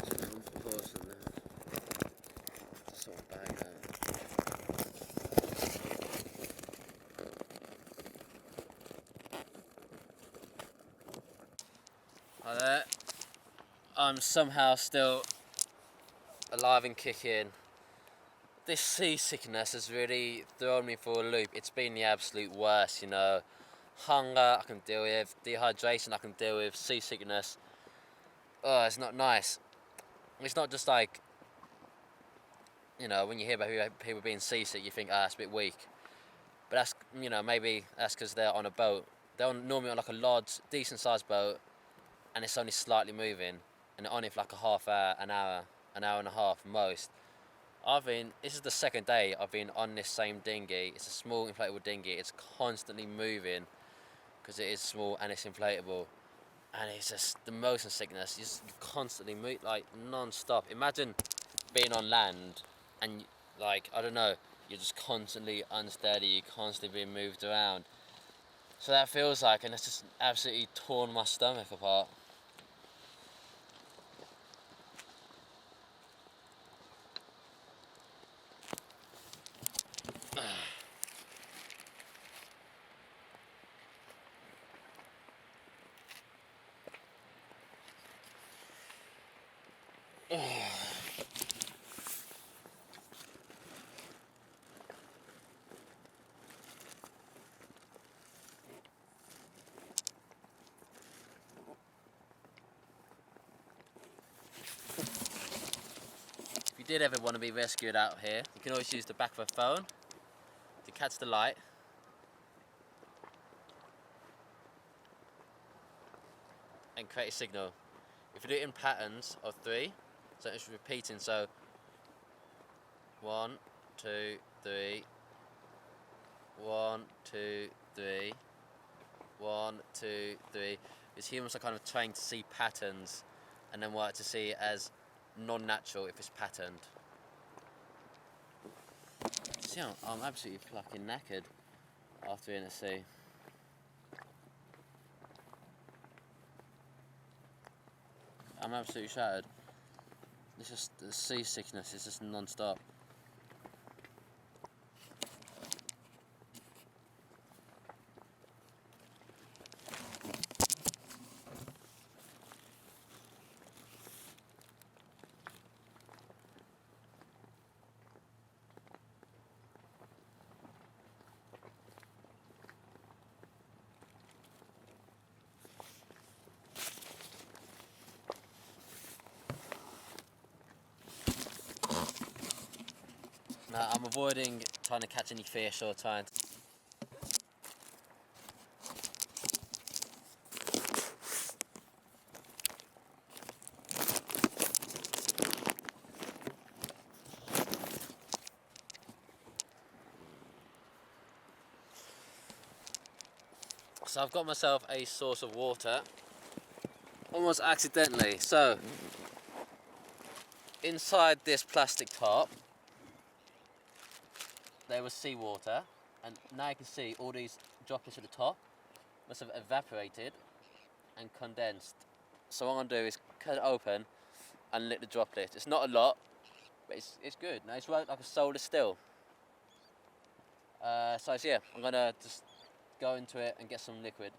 I'm pausing now. Sort of bag out. Hi there. I'm somehow still alive and kicking. This seasickness has really thrown me for a loop. It's been the absolute worst, you know. Hunger I can deal with, dehydration I can deal with, seasickness. Oh, it's not nice. It's not just like, you know, when you hear about people being seasick, you think, it's a bit weak. But that's, you know, maybe that's because they're on a boat. They're normally on like a large, decent sized boat, and it's only slightly moving, and they're on it for like a half hour, an hour and a half most. This is the second day I've been on this same dinghy. It's a small inflatable dinghy. It's constantly moving because it is small and it's inflatable. And it's just the motion sickness. You constantly move, like, non-stop. Imagine being on land and, like, I don't know, you're just constantly unsteady, you're constantly being moved around. So that feels like, and it's just absolutely torn my stomach apart. If you did ever want to be rescued out here, you can always use the back of a phone to catch the light. And create a signal. If you do it in patterns of 3, so it's repeating, so 1, 2, 3, 1, 2, 3, 1, 2, 3. Because humans are kind of trained to see patterns and then work to see it as non-natural if it's patterned. See, I'm absolutely fucking knackered after being at sea. I'm absolutely shattered. It's just the seasickness is just non-stop. Now, I'm avoiding trying to catch any fish or trying to... So I've got myself a source of water, almost accidentally. So, inside this plastic top, there was seawater, and now you can see all these droplets at the top must have evaporated and condensed. So what I'm going to do is cut it open and lick the droplets. It's not a lot, but it's good. Now it's right like a solar still. So yeah, I'm going to just go into it and get some liquid.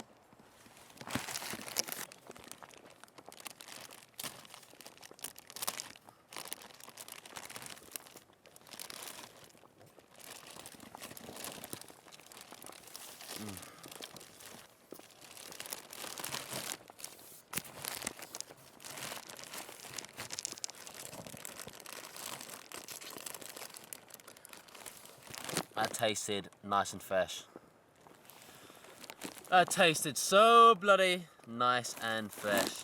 That tasted nice and fresh. That tasted so bloody nice and fresh.